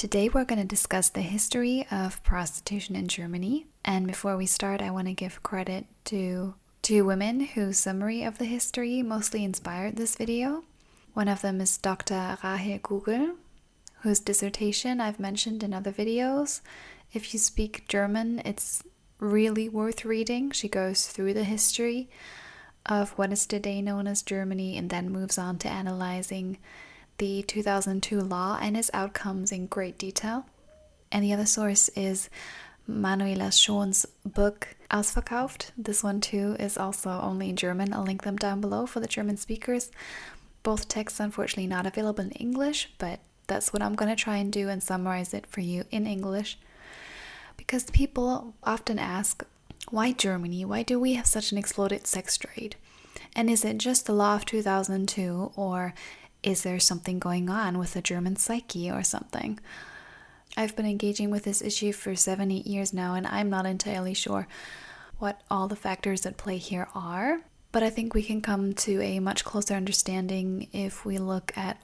Today we're going to discuss the history of prostitution in Germany. And before we start, I want to give credit to two women whose summary of the history mostly inspired this video. One of them is Dr. Rahel Kugel, whose dissertation I've mentioned in other videos. If you speak German, it's really worth reading. She goes through the history of what is today known as Germany and then moves on to analyzing the 2002 law and its outcomes in great detail. And the other source is Manuela Schon's book Ausverkauft. This one too is also only in German. I'll link them down below for the German speakers. Both texts unfortunately not available in English, but that's what I'm going to try and do and summarize it for you in English. Because people often ask, why Germany? Why do we have such an exploded sex trade? And is it just the law of 2002, or is there something going on with the German psyche or something? I've been engaging with this issue for 7-8 years now, and I'm not entirely sure what all the factors at play here are. But I think we can come to a much closer understanding if we look at,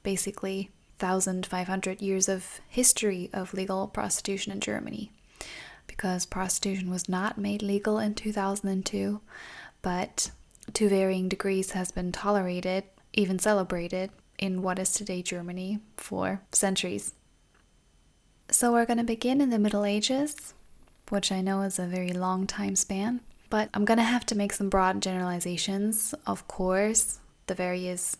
basically 1,500 years of history of legal prostitution in Germany. Because prostitution was not made legal in 2002, but to varying degrees has been tolerated, even celebrated, in what is today Germany for centuries. So we're going to begin in the Middle Ages, which I know is a very long time span, but I'm going to have to make some broad generalizations. Of course, the various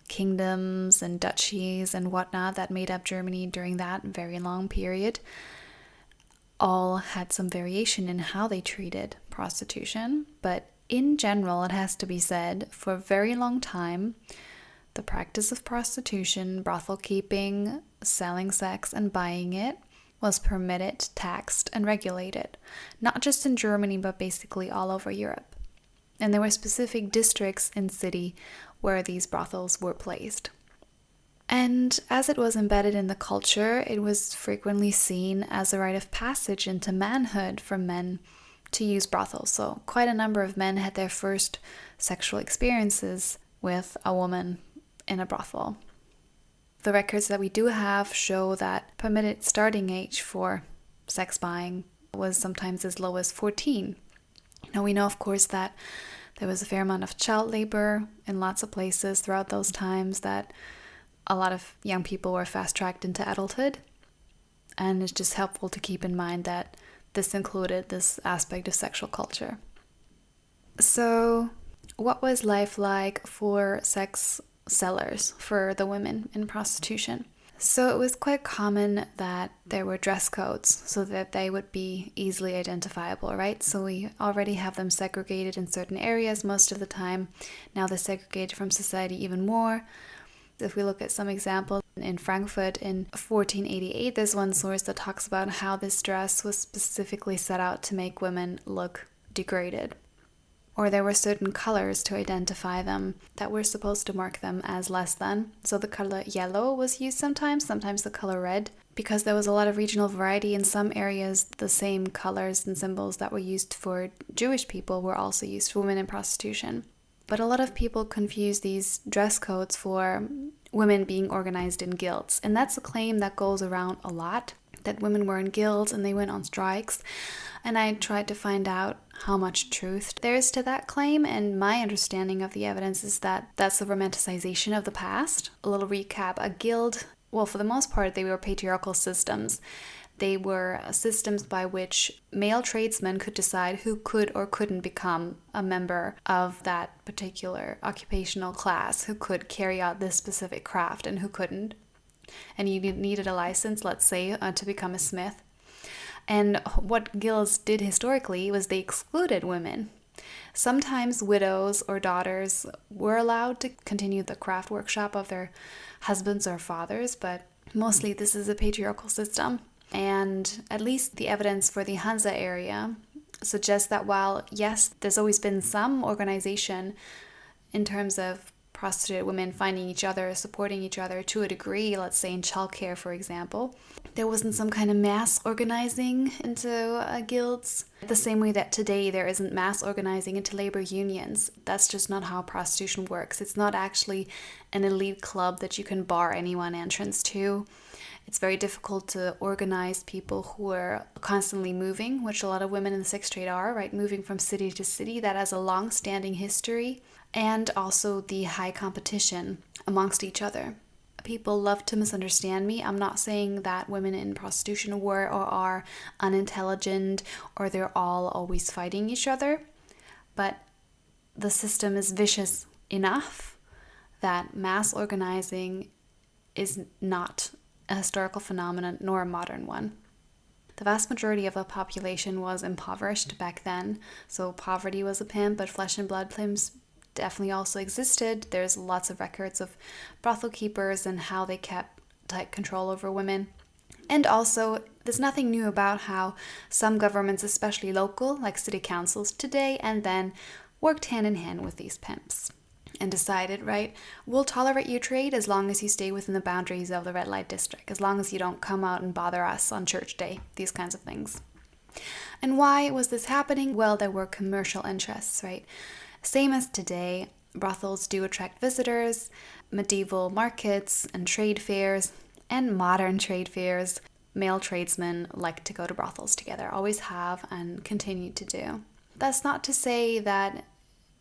kingdoms and duchies and whatnot that made up Germany during that very long period all had some variation in how they treated prostitution, but in general, it has to be said, for a very long time, the practice of prostitution, brothel keeping, selling sex, and buying it was permitted, taxed, and regulated. Not just in Germany, but basically all over Europe. And there were specific districts in city where these brothels were placed. And as it was embedded in the culture, it was frequently seen as a rite of passage into manhood for men to use brothels. So quite a number of men had their first sexual experiences with a woman in a brothel. The records that we do have show that permitted starting age for sex buying was sometimes as low as 14. Now we know, of course, that there was a fair amount of child labor in lots of places throughout those times, that a lot of young people were fast-tracked into adulthood. And it's just helpful to keep in mind that this included this aspect of sexual culture. So, what was life like for sex sellers, for the women in prostitution? So it was quite common that there were dress codes so that they would be easily identifiable, right? So we already have them segregated in certain areas most of the time. Now they're segregated from society even more. If we look at some examples, in Frankfurt in 1488, there's one source that talks about how this dress was specifically set out to make women look degraded. Or there were certain colors to identify them that were supposed to mark them as less than. So the color yellow was used sometimes the color red. Because there was a lot of regional variety in some areas, the same colors and symbols that were used for Jewish people were also used for women in prostitution. But a lot of people confuse these dress codes for women being organized in guilds. And that's a claim that goes around a lot, that women were in guilds and they went on strikes. And I tried to find out how much truth there is to that claim. And my understanding of the evidence is that that's a romanticization of the past. A little recap, a guild, well, for the most part, they were patriarchal systems. They were systems by which male tradesmen could decide who could or couldn't become a member of that particular occupational class, who could carry out this specific craft and who couldn't. And you needed a license, let's say, to become a smith. And what guilds did historically was they excluded women. Sometimes widows or daughters were allowed to continue the craft workshop of their husbands or fathers, but mostly this is a patriarchal system. And at least the evidence for the Hansa area suggests that while, yes, there's always been some organization in terms of prostitute women finding each other, supporting each other to a degree, let's say in childcare, for example, there wasn't some kind of mass organizing into guilds. The same way that today there isn't mass organizing into labor unions. That's just not how prostitution works. It's not actually an elite club that you can bar anyone entrance to. It's very difficult to organize people who are constantly moving, which a lot of women in the sixth trade are, right? Moving from city to city. That has a long-standing history. And also the high competition amongst each other. People love to misunderstand me. I'm not saying that women in prostitution were or are unintelligent or they're all always fighting each other. But the system is vicious enough that mass organizing is not a historical phenomenon nor a modern one. The vast majority of the population was impoverished back then, so poverty was a pimp, but flesh and blood pimps definitely also existed. There's lots of records of brothel keepers and how they kept tight control over women. And also, there's nothing new about how some governments, especially local, like city councils today, and then worked hand in hand with these pimps and decided, right, we'll tolerate your trade as long as you stay within the boundaries of the red light district, as long as you don't come out and bother us on church day, these kinds of things. And why was this happening? Well, there were commercial interests, right? Same as today, brothels do attract visitors, medieval markets and trade fairs, and modern trade fairs. Male tradesmen like to go to brothels together, always have and continue to do. That's not to say that,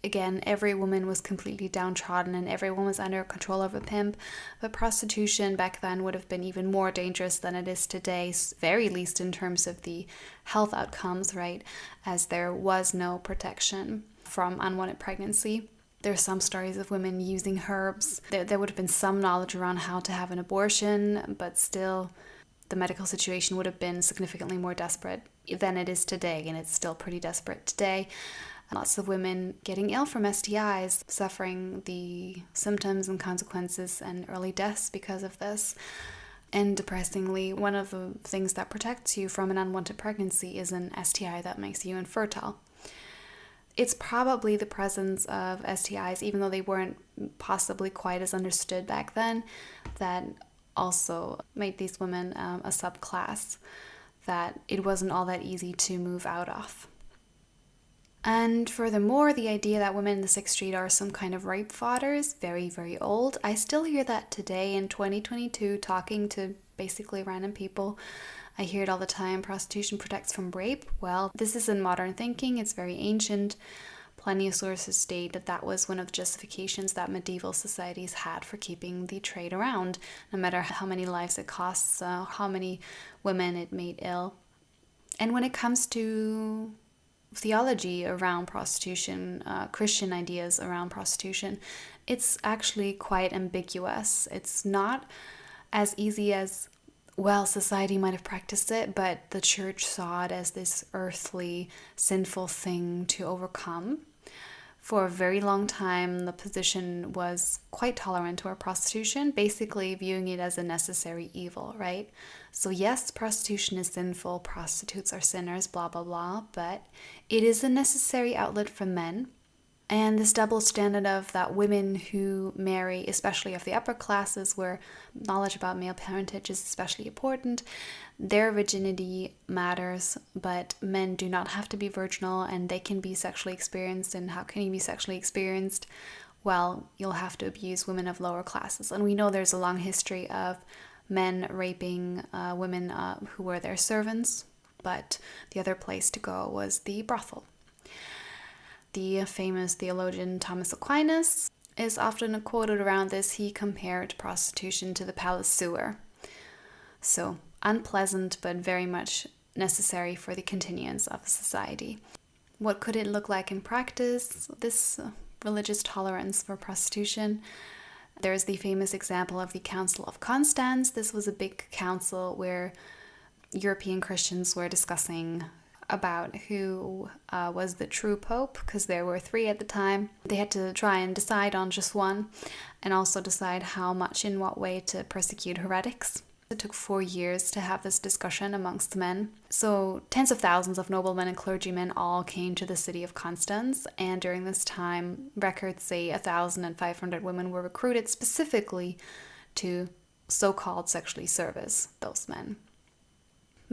again, every woman was completely downtrodden and everyone was under control of a pimp, but prostitution back then would have been even more dangerous than it is today, very least in terms of the health outcomes, right, as there was no protection from unwanted pregnancy. There's some stories of women using herbs. There would have been some knowledge around how to have an abortion, but still the medical situation would have been significantly more desperate than it is today, and it's still pretty desperate today. Lots of women getting ill from STIs, suffering the symptoms and consequences and early deaths because of this. And depressingly, one of the things that protects you from an unwanted pregnancy is an STI that makes you infertile. It's probably the presence of STIs, even though they weren't possibly quite as understood back then, that also made these women a subclass that it wasn't all that easy to move out of. And furthermore, the idea that women in the sixth street are some kind of rape fodder is very, very old. I still hear that today in 2022, talking to basically random people. I hear it all the time. Prostitution protects from rape. Well, this isn't modern thinking. It's very ancient. Plenty of sources state that that was one of the justifications that medieval societies had for keeping the trade around, no matter how many lives it costs, how many women it made ill. And when it comes to theology around prostitution, Christian ideas around prostitution, it's actually quite ambiguous. It's not as easy as, well, society might have practiced it, but the church saw it as this earthly, sinful thing to overcome. For a very long time, the position was quite tolerant toward prostitution, basically viewing it as a necessary evil, right? So yes, prostitution is sinful, prostitutes are sinners, blah, blah, blah, but it is a necessary outlet for men. And this double standard of that women who marry, especially of the upper classes, where knowledge about male parentage is especially important, their virginity matters, but men do not have to be virginal and they can be sexually experienced. And how can you be sexually experienced? Well, you'll have to abuse women of lower classes. And we know there's a long history of men raping women who were their servants, but the other place to go was the brothel. The famous theologian Thomas Aquinas is often quoted around this. He compared prostitution to the palace sewer. So unpleasant, but very much necessary for the continuance of society. What could it look like in practice? This religious tolerance for prostitution. There's the famous example of the Council of Constance. This was a big council where European Christians were discussing about who was the true pope, because there were 3 at the time. They had to try and decide on just one, and also decide how much, in what way, to persecute heretics. It took 4 years to have this discussion amongst men. So tens of thousands of noblemen and clergymen all came to the city of Constance, and during this time, records say 1,500 women were recruited specifically to so-called sexually service those men.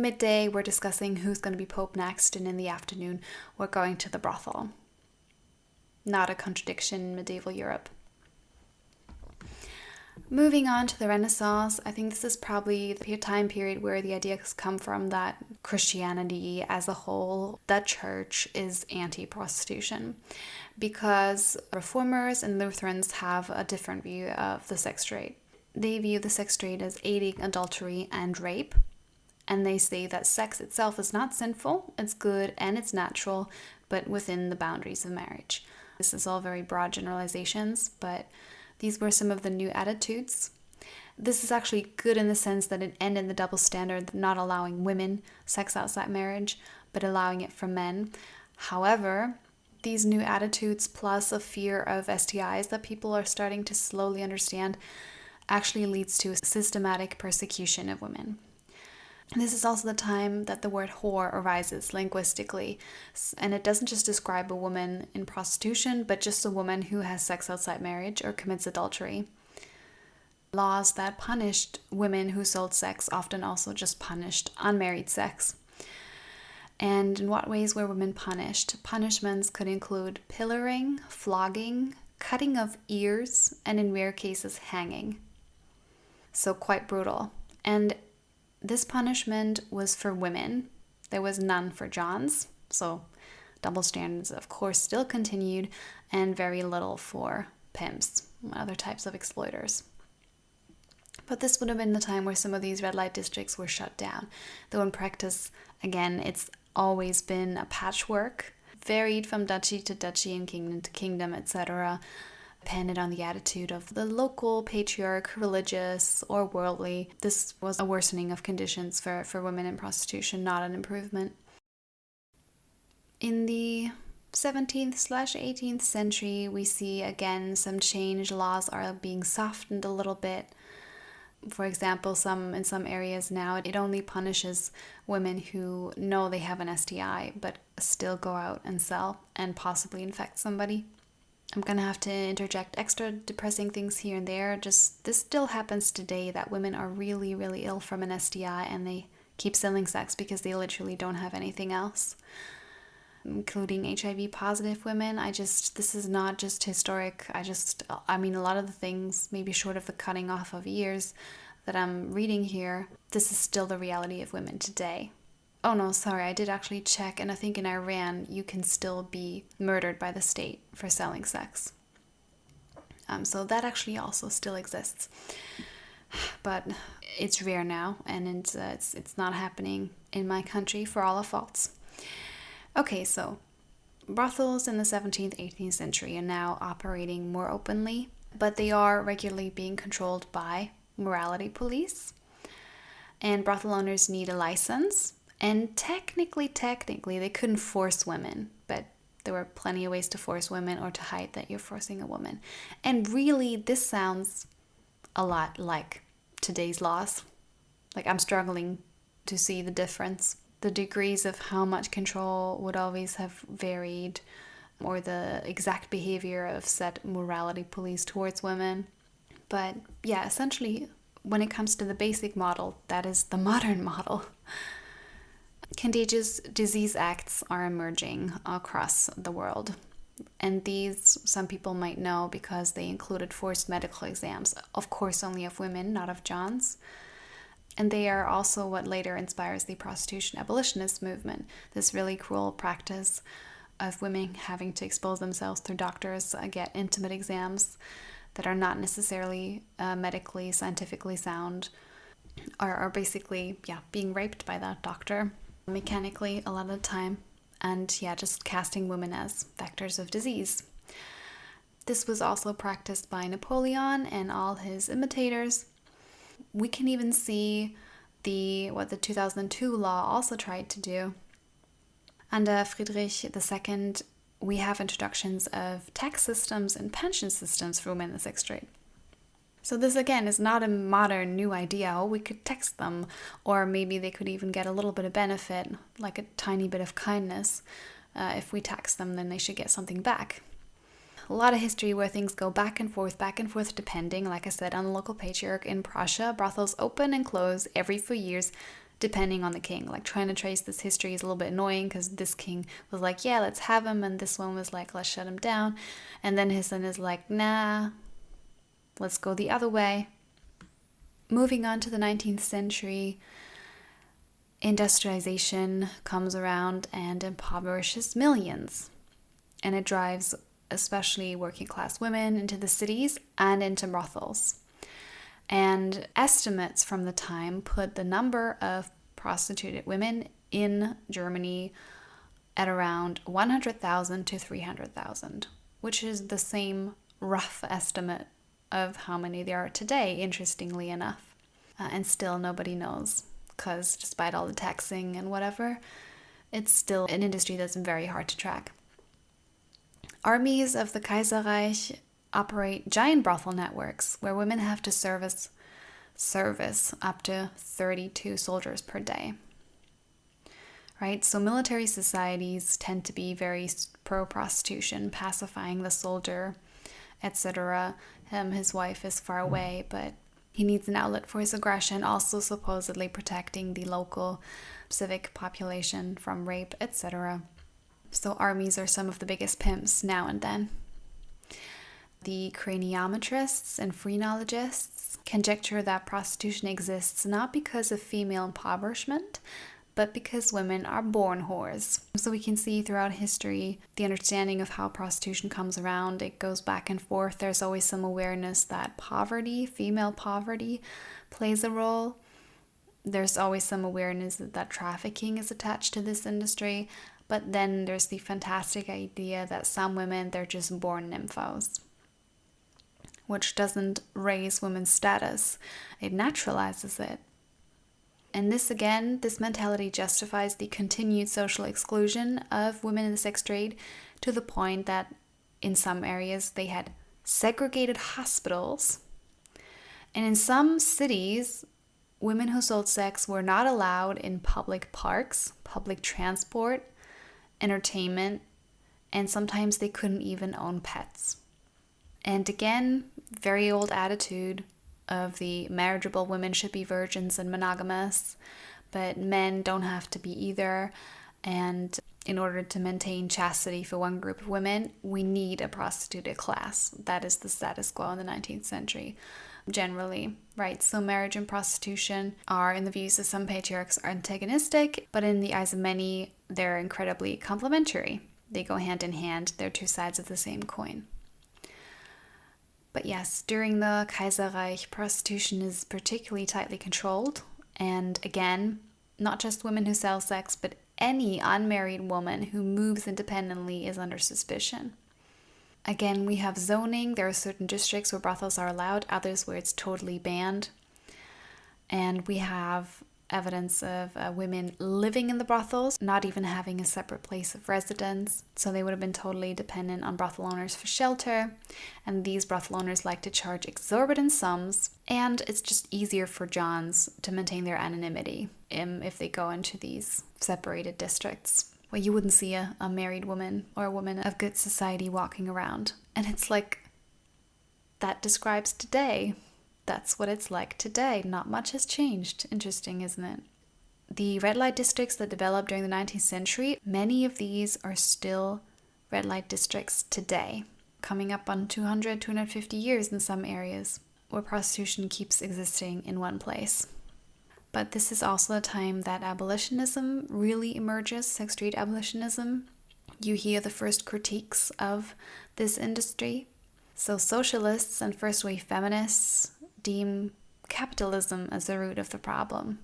Midday, we're discussing who's going to be pope next, and in the afternoon, we're going to the brothel. Not a contradiction in medieval Europe. Moving on to the Renaissance, I think this is probably the time period where the ideas come from that Christianity as a whole, the church, is anti-prostitution, because reformers and Lutherans have a different view of the sex trade. They view the sex trade as aiding adultery and rape, and they say that sex itself is not sinful, it's good and it's natural, but within the boundaries of marriage. This is all very broad generalizations, but these were some of the new attitudes. This is actually good in the sense that it ended the double standard of not allowing women sex outside marriage, but allowing it for men. However, these new attitudes plus a fear of STIs that people are starting to slowly understand actually leads to systematic persecution of women. This is also the time that the word whore arises linguistically, and it doesn't just describe a woman in prostitution, but just a woman who has sex outside marriage or commits adultery. Laws that punished women who sold sex often also just punished unmarried sex. And in what ways were women punished? Punishments could include pillaring, flogging, cutting of ears, and in rare cases, hanging. So quite brutal. And this punishment was for women. There was none for Johns, so double standards, of course, still continued, and very little for pimps and other types of exploiters. But this would have been the time where some of these red light districts were shut down, though in practice, again, it's always been a patchwork, varied from duchy to duchy and kingdom to kingdom, etc., depended on the attitude of the local patriarch, religious or worldly. This was a worsening of conditions for women in prostitution, not an improvement. In the 17th/18th century, we see again some change. Laws are being softened a little bit. For example, in some areas now, it only punishes women who know they have an STI but still go out and sell and possibly infect somebody. I'm gonna have to interject extra depressing things here and there. Just this still happens today, that women are really, really ill from an STI and they keep selling sex because they literally don't have anything else, including HIV positive women. This is not just historic. I mean, a lot of the things, maybe short of the cutting off of ears that I'm reading here, this is still the reality of women today. Oh no, sorry, I did actually check, and I think in Iran you can still be murdered by the state for selling sex. So that actually also still exists. But it's rare now, and it's not happening in my country for all our faults. Okay, so brothels in the 17th, 18th century are now operating more openly, but they are regularly being controlled by morality police. And brothel owners need a license. And technically, they couldn't force women, but there were plenty of ways to force women or to hide that you're forcing a woman. And really, this sounds a lot like today's laws. Like, I'm struggling to see the difference. The degrees of how much control would always have varied, or the exact behavior of said morality police towards women. But yeah, essentially, when it comes to the basic model, that is the modern model. Contagious disease acts are emerging across the world, and these some people might know because they included forced medical exams, of course only of women, not of Johns. And they are also what later inspires the prostitution abolitionist movement, this really cruel practice of women having to expose themselves through doctors, get intimate exams that are not necessarily medically, scientifically sound, are basically being raped by that doctor mechanically a lot of the time, and just casting women as vectors of disease. This was also practiced by Napoleon and all his imitators. We can even see what the 2002 law also tried to do. Under Friedrich II, we have introductions of tax systems and pension systems for women in the sex trade. So this, again, is not a modern new idea. Oh, we could tax them, or maybe they could even get a little bit of benefit, like a tiny bit of kindness. If we tax them, then they should get something back. A lot of history where things go back and forth, depending, like I said, on the local patriarch. In Prussia, brothels open and close every few years, depending on the king. Like, trying to trace this history is a little bit annoying because this king was like, yeah, let's have him, and this one was like, let's shut him down. And then his son is like, nah, let's go the other way. Moving on to the 19th century, industrialization comes around and impoverishes millions. And it drives especially working class women into the cities and into brothels. And estimates from the time put the number of prostituted women in Germany at around 100,000 to 300,000, which is the same rough estimate of how many there are today, interestingly enough. And still nobody knows, because despite all the taxing and whatever, it's still an industry that's very hard to track. Armies of the Kaiserreich operate giant brothel networks where women have to service up to 32 soldiers per day. Right? So military societies tend to be very pro-prostitution, pacifying the soldier, etc. His wife is far away, but he needs an outlet for his aggression, also supposedly protecting the local civic population from rape, etc. So armies are some of the biggest pimps now and then. The craniometrists and phrenologists conjecture that prostitution exists not because of female impoverishment, but because women are born whores. So we can see throughout history the understanding of how prostitution comes around. It goes back and forth. There's always some awareness that poverty, female poverty, plays a role. There's always some awareness that trafficking is attached to this industry. But then there's the fantastic idea that some women, they're just born nymphos, which doesn't raise women's status. It naturalizes it. And this mentality justifies the continued social exclusion of women in the sex trade to the point that in some areas they had segregated hospitals. And in some cities, women who sold sex were not allowed in public parks, public transport, entertainment, and sometimes they couldn't even own pets. And again, very old attitude of the marriageable women should be virgins and monogamous, but men don't have to be either. And in order to maintain chastity for one group of women, we need a prostituted class. That is the status quo in the 19th century, generally, right? So marriage and prostitution are, in the views of some patriarchs, antagonistic, but in the eyes of many, they're incredibly complementary. They go hand in hand. They're two sides of the same coin. But yes, during the Kaiserreich, prostitution is particularly tightly controlled. And again, not just women who sell sex, but any unmarried woman who moves independently is under suspicion. Again, we have zoning. There are certain districts where brothels are allowed, others where it's totally banned. And we have evidence of women living in the brothels, not even having a separate place of residence. So they would have been totally dependent on brothel owners for shelter. And these brothel owners like to charge exorbitant sums. And it's just easier for Johns to maintain their anonymity if they go into these separated districts. Well, you wouldn't see a married woman or a woman of good society walking around. And it's like, that describes today. That's what it's like today. Not much has changed. Interesting, isn't it? The red light districts that developed during the 19th century, many of these are still red light districts today, coming up on 200, 250 years in some areas, where prostitution keeps existing in one place. But this is also a time that abolitionism really emerges, sex trade abolitionism. You hear the first critiques of this industry. So socialists and first-wave feminists deem capitalism as the root of the problem.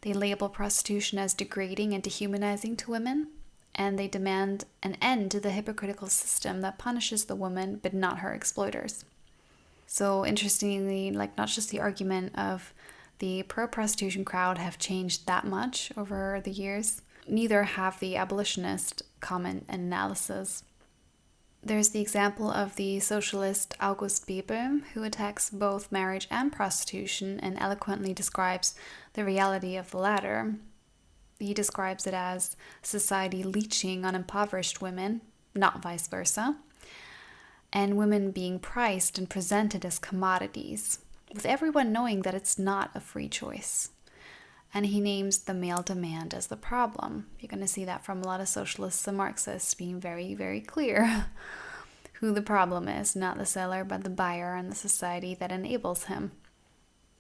They label prostitution as degrading and dehumanizing to women, and they demand an end to the hypocritical system that punishes the woman but not her exploiters. So interestingly, not just the argument of the pro-prostitution crowd have changed that much over the years, neither have the abolitionist comment and analysis. There's the example of the socialist August Bebel, who attacks both marriage and prostitution and eloquently describes the reality of the latter. He describes it as society leeching on impoverished women, not vice versa, and women being priced and presented as commodities, with everyone knowing that it's not a free choice. And he names the male demand as the problem. You're going to see that from a lot of socialists and Marxists being very, very clear who the problem is, not the seller, but the buyer and the society that enables him.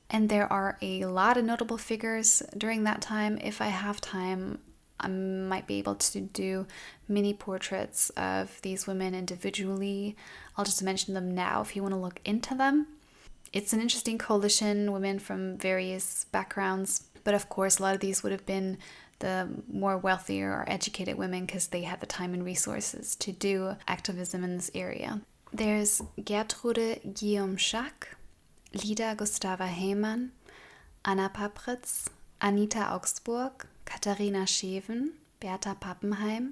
And there are a lot of notable figures during that time. If I have time, I might be able to do mini portraits of these women individually. I'll just mention them now if you want to look into them. It's an interesting coalition, women from various backgrounds. But of course, a lot of these would have been the more wealthier or educated women because they had the time and resources to do activism in this area. There's Gertrude Guillaume-Schack, Lida Gustava Heymann, Anna Papritz, Anita Augsburg, Katharina Scheven, Bertha Pappenheim.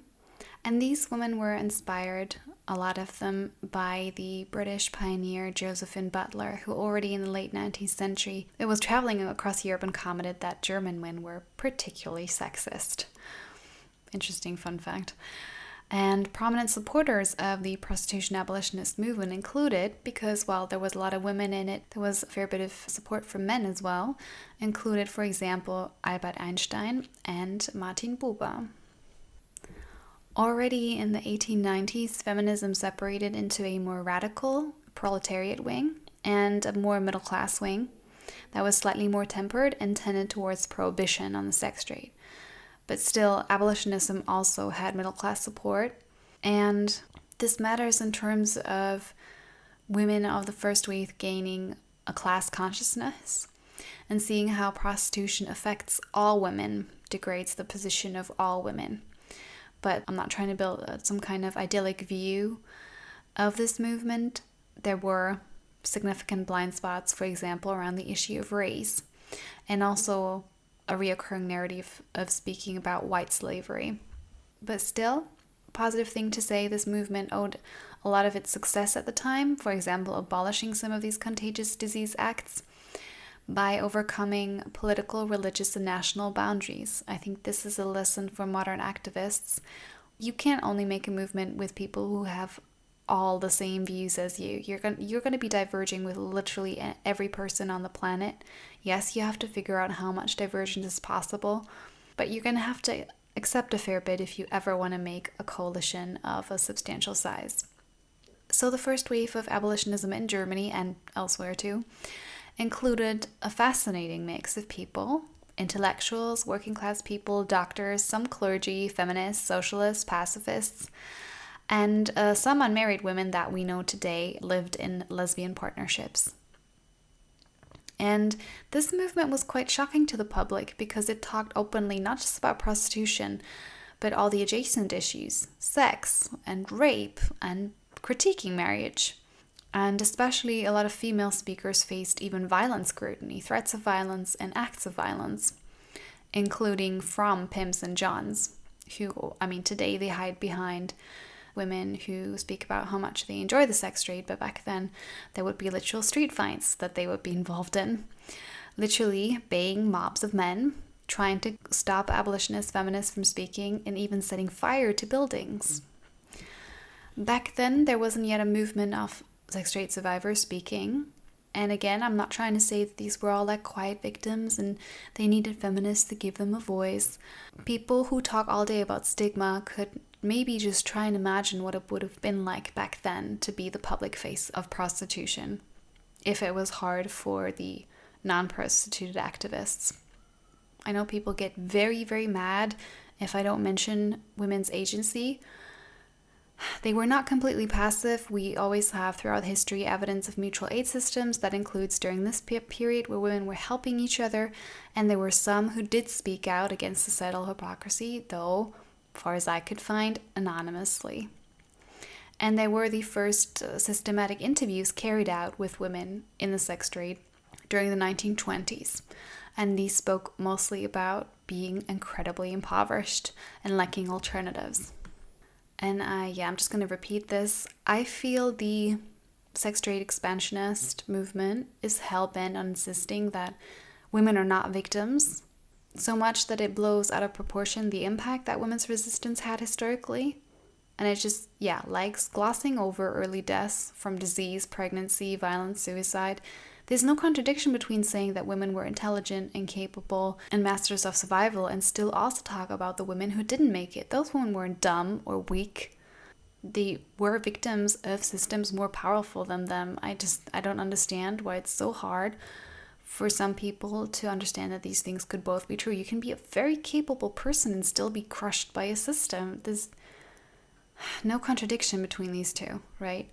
And these women were inspired, a lot of them, by the British pioneer Josephine Butler, who already in the late 19th century was traveling across Europe and commented that German men were particularly sexist. Interesting fun fact. And prominent supporters of the prostitution abolitionist movement included, because while there was a lot of women in it, there was a fair bit of support from men as well, included, for example, Albert Einstein and Martin Buber. Already in the 1890s, feminism separated into a more radical proletariat wing and a more middle-class wing that was slightly more tempered and tended towards prohibition on the sex trade. But still, abolitionism also had middle-class support, and this matters in terms of women of the first wave gaining a class consciousness and seeing how prostitution affects all women, degrades the position of all women. But I'm not trying to build some kind of idyllic view of this movement. There were significant blind spots, for example, around the issue of race, and also a reoccurring narrative of speaking about white slavery. But still, a positive thing to say, this movement owed a lot of its success at the time, for example, abolishing some of these contagious disease acts by overcoming political, religious, and national boundaries. I think this is a lesson for modern activists. You can't only make a movement with people who have all the same views as you. You're going to be diverging with literally every person on the planet. Yes, you have to figure out how much divergence is possible, but you're going to have to accept a fair bit if you ever want to make a coalition of a substantial size. So the first wave of abolitionism in Germany and elsewhere too included a fascinating mix of people: intellectuals, working class people, doctors, some clergy, feminists, socialists, pacifists, and some unmarried women that we know today lived in lesbian partnerships. And this movement was quite shocking to the public because it talked openly not just about prostitution, but all the adjacent issues, sex and rape and critiquing marriage. And especially a lot of female speakers faced even violent scrutiny, threats of violence and acts of violence, including from pimps and johns, who, today they hide behind women who speak about how much they enjoy the sex trade, but back then there would be literal street fights that they would be involved in, literally baying mobs of men, trying to stop abolitionist feminists from speaking, and even setting fire to buildings. Back then there wasn't yet a movement of sex trade survivors speaking, and again, I'm not trying to say that these were all like quiet victims and they needed feminists to give them a voice. People who talk all day about stigma could maybe just try and imagine what it would have been like back then to be the public face of prostitution, if it was hard for the non-prostituted activists. I know people get very, very mad if I don't mention women's agency. They were not completely passive. We always have throughout history evidence of mutual aid systems. That includes during this period where women were helping each other, and there were some who did speak out against societal hypocrisy, though, as far as I could find, anonymously. And there were the first systematic interviews carried out with women in the sex trade during the 1920s, and these spoke mostly about being incredibly impoverished and lacking alternatives. And I'm just going to repeat this. I feel the sex trade expansionist movement is hell-bent on insisting that women are not victims, so much that it blows out of proportion the impact that women's resistance had historically. And it just, likes glossing over early deaths from disease, pregnancy, violence, suicide. There's no contradiction between saying that women were intelligent and capable and masters of survival and still also talk about the women who didn't make it. Those women weren't dumb or weak. They were victims of systems more powerful than them. I don't understand why it's so hard for some people to understand that these things could both be true. You can be a very capable person and still be crushed by a system. There's no contradiction between these two, right?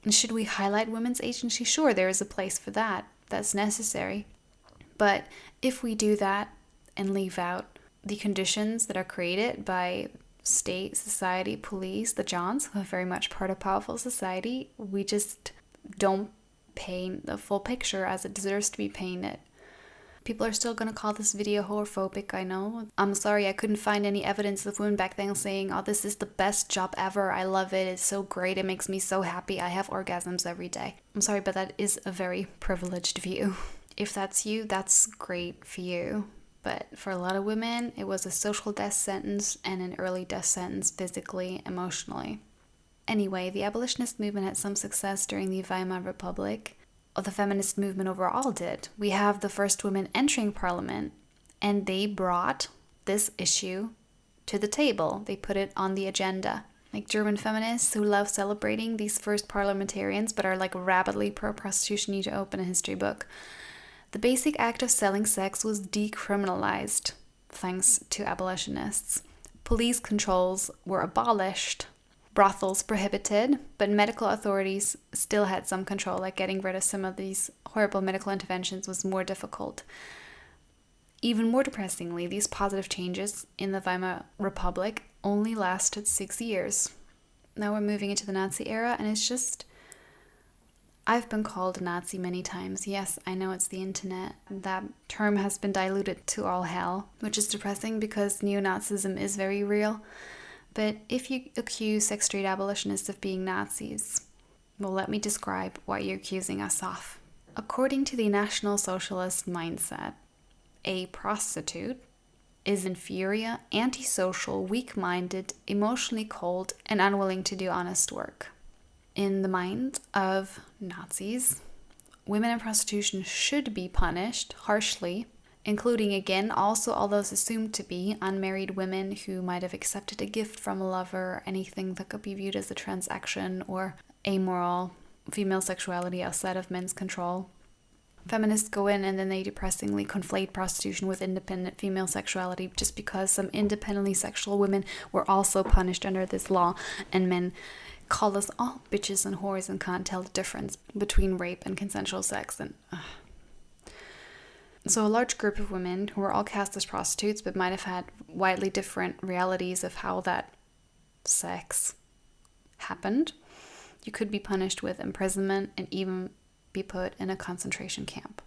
And should we highlight women's agency? Sure, there is a place for that. That's necessary. But if we do that and leave out the conditions that are created by state, society, police, the Johns, who are very much part of powerful society, we just don't paint the full picture as it deserves to be painted. People are still going to call this video homophobic, I know. I'm sorry, I couldn't find any evidence of women back then saying, oh, this is the best job ever, I love it, it's so great, it makes me so happy, I have orgasms every day. I'm sorry, but that is a very privileged view. If that's you, that's great for you. But for a lot of women, it was a social death sentence and an early death sentence physically, emotionally. Anyway, the abolitionist movement had some success during the Weimar Republic. The feminist movement overall did. We have the first women entering parliament, and they brought this issue to the table. They put it on the agenda. Like German feminists who love celebrating these first parliamentarians but are like rabidly pro-prostitution need to open a history book. The basic act of selling sex was decriminalized thanks to abolitionists. Police controls were abolished. Brothels prohibited, but medical authorities still had some control, like getting rid of some of these horrible medical interventions was more difficult. Even more depressingly, these positive changes in the Weimar Republic only lasted 6 years. Now we're moving into the Nazi era, and it's just... I've been called a Nazi many times. Yes, I know it's the internet. That term has been diluted to all hell, which is depressing because neo-Nazism is very real. But if you accuse sex trade abolitionists of being Nazis, well, let me describe what you're accusing us of. According to the National Socialist mindset, a prostitute is inferior, antisocial, weak-minded, emotionally cold, and unwilling to do honest work. In the mind of Nazis, women in prostitution should be punished harshly, including, again, also all those assumed to be unmarried women who might have accepted a gift from a lover, anything that could be viewed as a transaction or amoral female sexuality outside of men's control. Feminists go in and then they depressingly conflate prostitution with independent female sexuality just because some independently sexual women were also punished under this law, and men call us all bitches and whores and can't tell the difference between rape and consensual sex. And so a large group of women who were all cast as prostitutes but might have had widely different realities of how that sex happened. You could be punished with imprisonment and even be put in a concentration camp.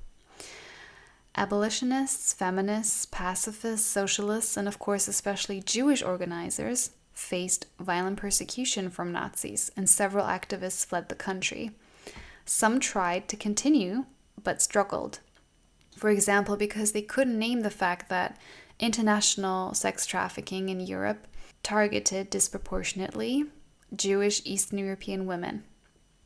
Abolitionists, feminists, pacifists, socialists, and of course especially Jewish organizers faced violent persecution from Nazis, and several activists fled the country. Some tried to continue but struggled. For example, because they couldn't name the fact that international sex trafficking in Europe targeted disproportionately Jewish Eastern European women.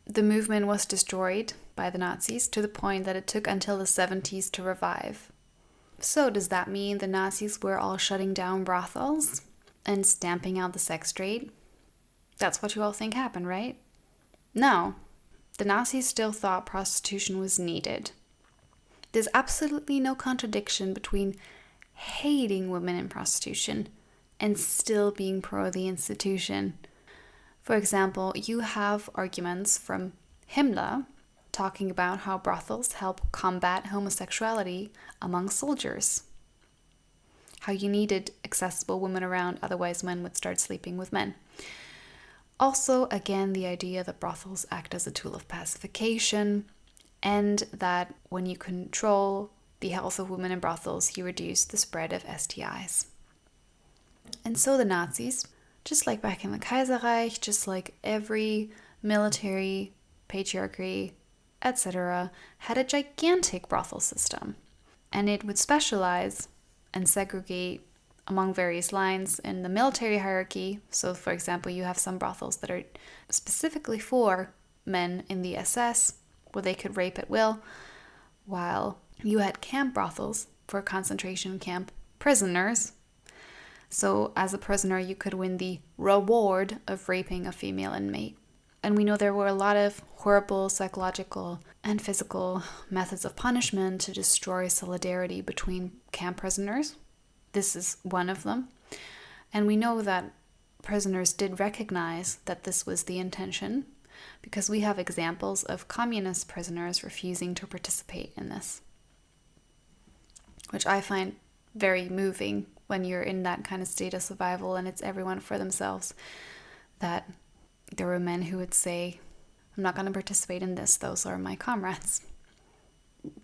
The movement was destroyed by the Nazis to the point that it took until the 70s to revive. So does that mean the Nazis were all shutting down brothels and stamping out the sex trade? That's what you all think happened, right? No. The Nazis still thought prostitution was needed. There's absolutely no contradiction between hating women in prostitution and still being pro the institution. For example, you have arguments from Himmler talking about how brothels help combat homosexuality among soldiers. How you needed accessible women around, otherwise men would start sleeping with men. Also, again, the idea that brothels act as a tool of pacification, and that when you control the health of women in brothels, you reduce the spread of STIs. And so the Nazis, just like back in the Kaiserreich, just like every military, patriarchy, etc., had a gigantic brothel system. And it would specialize and segregate among various lines in the military hierarchy. So, for example, you have some brothels that are specifically for men in the SS, where they could rape at will, while you had camp brothels for concentration camp prisoners. So as a prisoner, you could win the reward of raping a female inmate. And we know there were a lot of horrible psychological and physical methods of punishment to destroy solidarity between camp prisoners. This is one of them. And we know that prisoners did recognize that this was the intention, because we have examples of communist prisoners refusing to participate in this, which I find very moving when you're in that kind of state of survival and it's everyone for themselves, that there were men who would say, I'm not going to participate in this, those are my comrades.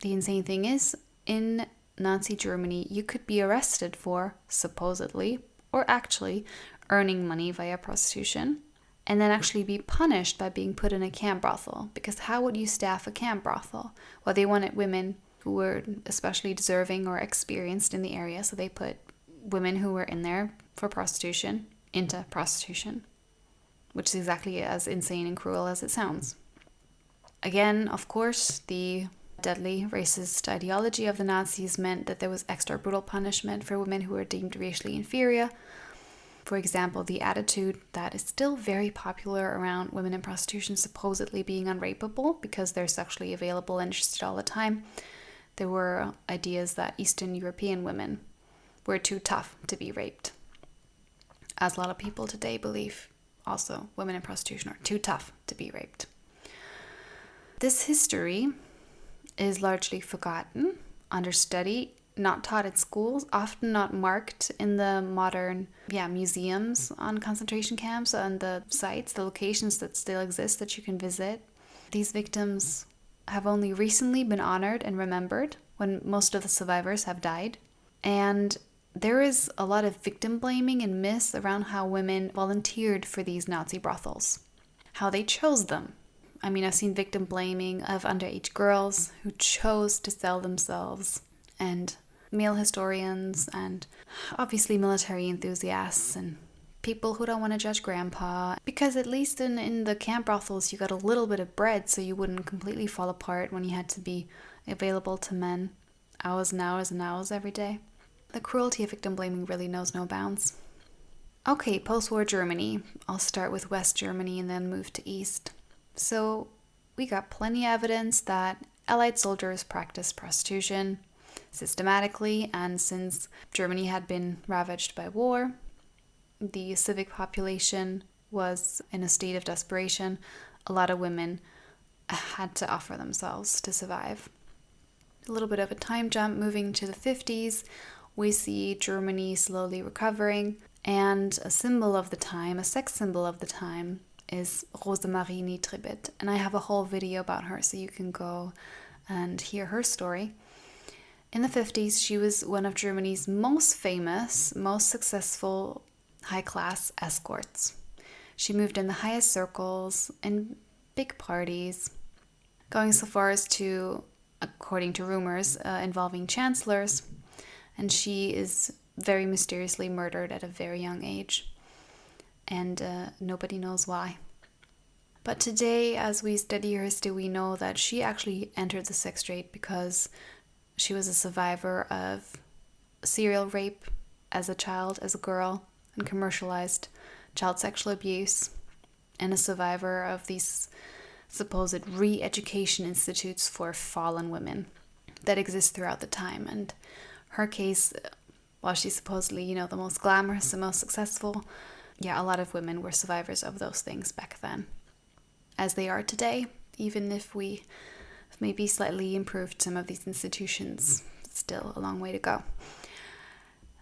The insane thing is, in Nazi Germany, you could be arrested for, supposedly, or actually, earning money via prostitution, and then actually be punished by being put in a camp brothel. Because how would you staff a camp brothel? Well, they wanted women who were especially deserving or experienced in the area, so they put women who were in there for prostitution into prostitution, which is exactly as insane and cruel as it sounds. Again, of course, the deadly racist ideology of the Nazis meant that there was extra brutal punishment for women who were deemed racially inferior. For example, the attitude that is still very popular around women in prostitution supposedly being unrapeable because they're sexually available and interested all the time. There were ideas that Eastern European women were too tough to be raped. As a lot of people today believe, also, women in prostitution are too tough to be raped. This history is largely forgotten, understudied, not taught at schools, often not marked in the modern museums on concentration camps, on the sites, the locations that still exist that you can visit. These victims have only recently been honored and remembered when most of the survivors have died. And there is a lot of victim blaming and myths around how women volunteered for these Nazi brothels, how they chose them. I mean, I've seen victim blaming of underage girls who chose to sell themselves, and male historians, and obviously military enthusiasts, and people who don't want to judge grandpa. Because at least in the camp brothels, you got a little bit of bread so you wouldn't completely fall apart when you had to be available to men hours and hours and hours every day. The cruelty of victim blaming really knows no bounds. Okay, post-war Germany. I'll start with West Germany and then move to East. So we got plenty of evidence that Allied soldiers practiced prostitution systematically, and since Germany had been ravaged by war, the civic population was in a state of desperation. A lot of women had to offer themselves to survive. A little bit of a time jump, moving to the 50s, we see Germany slowly recovering, and a symbol of the time, a sex symbol of the time, is Rosemarie Nitribit. And I have a whole video about her, so you can go and hear her story. In the 50s, she was one of Germany's most famous, most successful high-class escorts. She moved in the highest circles, in big parties, going so far as to, according to rumors, involving chancellors, and she is very mysteriously murdered at a very young age, and nobody knows why. But today, as we study her history, we know that she actually entered the sex trade because she was a survivor of serial rape as a child, as a girl, and commercialized child sexual abuse, and a survivor of these supposed re-education institutes for fallen women that exist throughout the time. And her case, while she's supposedly, the most glamorous and most successful, a lot of women were survivors of those things back then, as they are today, even if we have maybe slightly improved some of these institutions. Still a long way to go.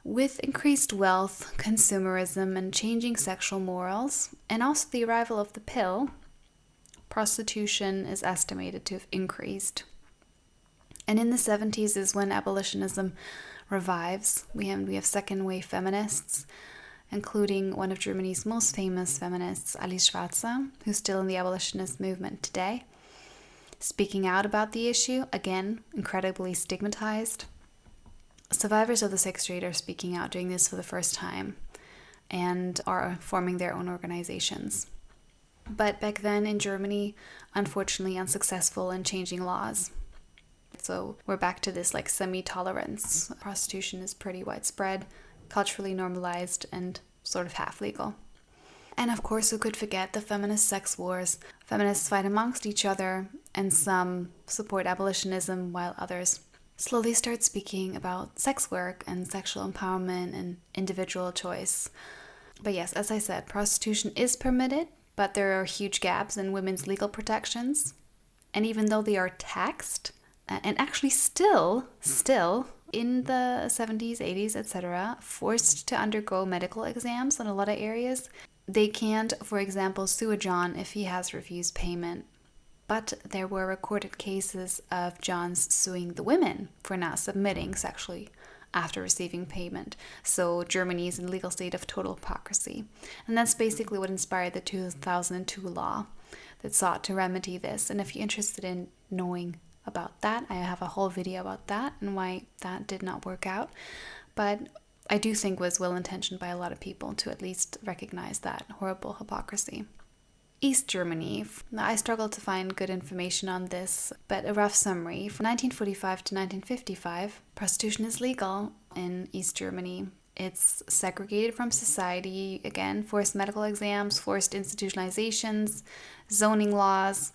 With increased wealth, consumerism, and changing sexual morals, and also the arrival of the pill, prostitution is estimated to have increased. And in the 70s is when abolitionism revives. We have second wave feminists, including one of Germany's most famous feminists, Alice Schwarzer, who's still in the abolitionist movement today, speaking out about the issue, again, incredibly stigmatized. Survivors of the sex trade are speaking out, doing this for the first time, and are forming their own organizations. But back then in Germany, unfortunately unsuccessful in changing laws. So we're back to this semi-tolerance. Prostitution is pretty widespread. culturally normalized and sort of half legal. And of course, who could forget the feminist sex wars? Feminists fight amongst each other, and some support abolitionism while others slowly start speaking about sex work and sexual empowerment and individual choice. But yes, as I said, prostitution is permitted, but there are huge gaps in women's legal protections. And even though they are taxed, and actually still in the 70s, 80s, etc., forced to undergo medical exams in a lot of areas, they can't, for example, sue a John if he has refused payment. But there were recorded cases of Johns suing the women for not submitting sexually after receiving payment. So Germany is in a legal state of total hypocrisy. And that's basically what inspired the 2002 law that sought to remedy this. And if you're interested in knowing about that, I have a whole video about that and why that did not work out. But I do think was well-intentioned by a lot of people to at least recognize that horrible hypocrisy. East Germany. I struggled to find good information on this, but a rough summary. From 1945 to 1955, prostitution is legal in East Germany. It's segregated from society, again, forced medical exams, forced institutionalizations, zoning laws,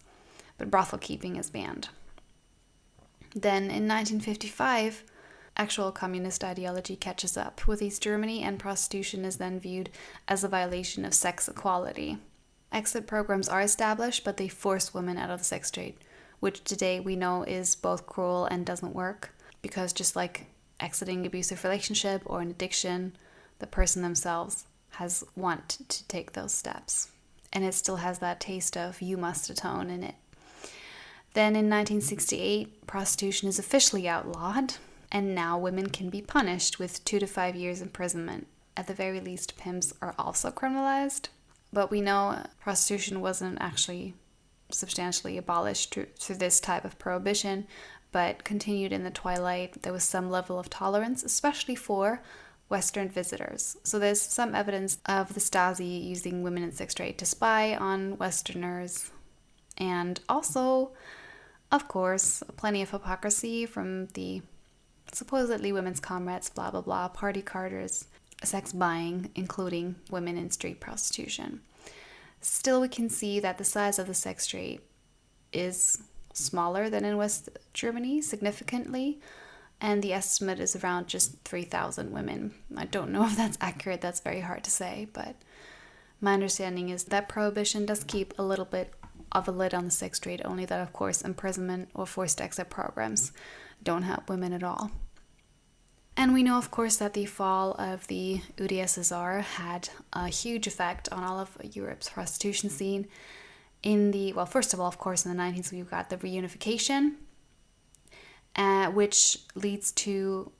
but brothel keeping is banned. Then in 1955, actual communist ideology catches up with East Germany, and prostitution is then viewed as a violation of sex equality. Exit programs are established, but they force women out of the sex trade, which today we know is both cruel and doesn't work, because just like exiting abusive relationship or an addiction, the person themselves has want to take those steps. And it still has that taste of you must atone in it. Then in 1968, prostitution is officially outlawed, and now women can be punished with 2 to 5 years imprisonment. At the very least, pimps are also criminalized. But we know prostitution wasn't actually substantially abolished through this type of prohibition, but continued in the twilight. There was some level of tolerance, especially for Western visitors. So there's some evidence of the Stasi using women in sex trade to spy on Westerners. And also, of course, plenty of hypocrisy from the supposedly women's comrades, blah, blah, blah, party carders, sex buying, including women in street prostitution. Still, we can see that the size of the sex trade is smaller than in West Germany, significantly, and the estimate is around just 3,000 women. I don't know if that's accurate, that's very hard to say, but my understanding is that prohibition does keep a little bit of a lid on the sex trade, only that, of course, imprisonment or forced exit programs don't help women at all. And we know, of course, that the fall of the UdSSR had a huge effect on all of Europe's prostitution scene. First of all, of course, in the 1990s, we've got the reunification, which leads to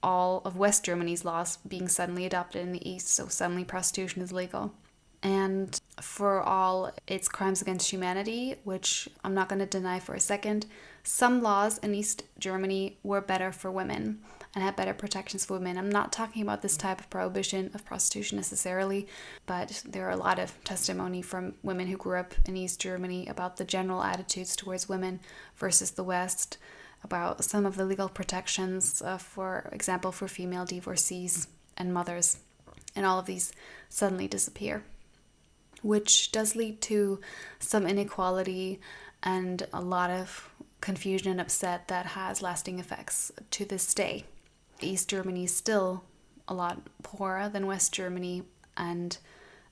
all of West Germany's laws being suddenly adopted in the East, so suddenly prostitution is legal. And for all its crimes against humanity, which I'm not going to deny for a second, some laws in East Germany were better for women and had better protections for women. I'm not talking about this type of prohibition of prostitution necessarily, but there are a lot of testimony from women who grew up in East Germany about the general attitudes towards women versus the West, about some of the legal protections, for example, for female divorcees and mothers. And all of these suddenly disappear, which does lead to some inequality and a lot of confusion and upset that has lasting effects to this day. East Germany is still a lot poorer than West Germany and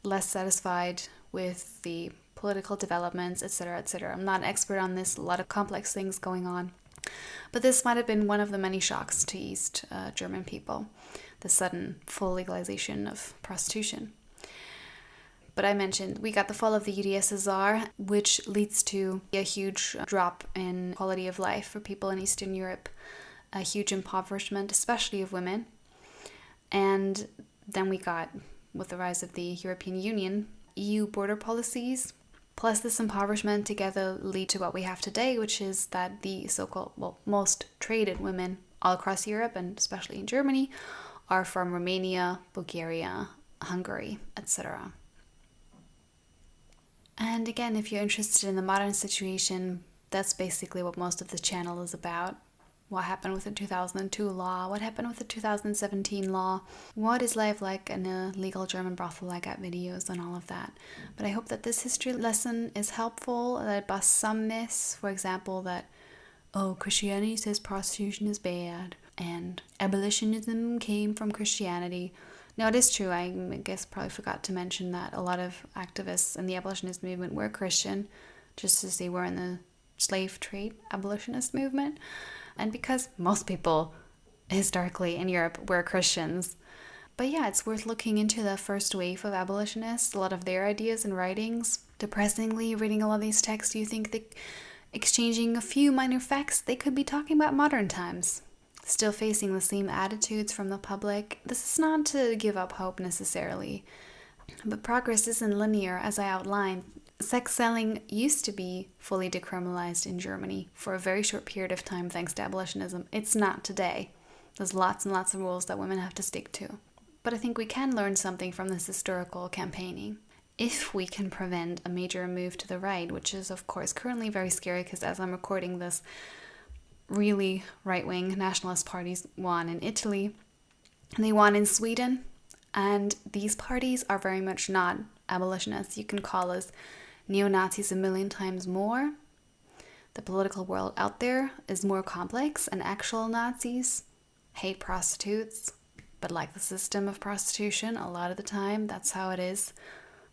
less satisfied with the political developments, etc., etc. I'm not an expert on this, a lot of complex things going on. But this might have been one of the many shocks to East German people, the sudden full legalization of prostitution. But I mentioned we got the fall of the UdSSR, which leads to a huge drop in quality of life for people in Eastern Europe, a huge impoverishment, especially of women. And then we got, with the rise of the European Union, EU border policies, plus this impoverishment together lead to what we have today, which is that the so-called, most traded women all across Europe, and especially in Germany, are from Romania, Bulgaria, Hungary, etc. And again, if you're interested in the modern situation, that's basically what most of the channel is about. What happened with the 2002 law? What happened with the 2017 law? What is life like in a legal German brothel? I got videos and all of that. But I hope that this history lesson is helpful, that it busts some myths. For example, that, oh, Christianity says prostitution is bad and abolitionism came from Christianity. Now, it is true. I guess probably forgot to mention that a lot of activists in the abolitionist movement were Christian, just as they were in the slave trade abolitionist movement. And because most people historically in Europe were Christians. But yeah, it's worth looking into the first wave of abolitionists, a lot of their ideas and writings. Depressingly, reading a lot of these texts, you think that exchanging a few minor facts, they could be talking about modern times. Still facing the same attitudes from the public. This is not to give up hope necessarily, but progress isn't linear, as I outlined. Sex selling used to be fully decriminalized in Germany for a very short period of time thanks to abolitionism. It's not today. There's lots and lots of rules that women have to stick to. But I think we can learn something from this historical campaigning. If we can prevent a major move to the right, which is of course currently very scary because as I'm recording this, really right-wing nationalist parties won in Italy, and they won in Sweden, and these parties are very much not abolitionists. You can call us neo-Nazis a million times more. The political world out there is more complex, and actual Nazis hate prostitutes, but like the system of prostitution a lot of the time. That's how it is.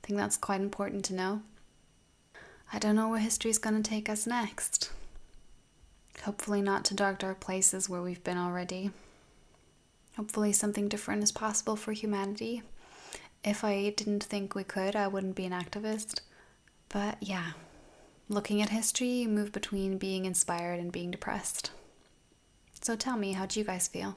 I think that's quite important to know. I don't know where history's going to take us next. Hopefully not to dark, dark places where we've been already. Hopefully something different is possible for humanity. If I didn't think we could, I wouldn't be an activist. But yeah, looking at history, you move between being inspired and being depressed. So tell me, how do you guys feel?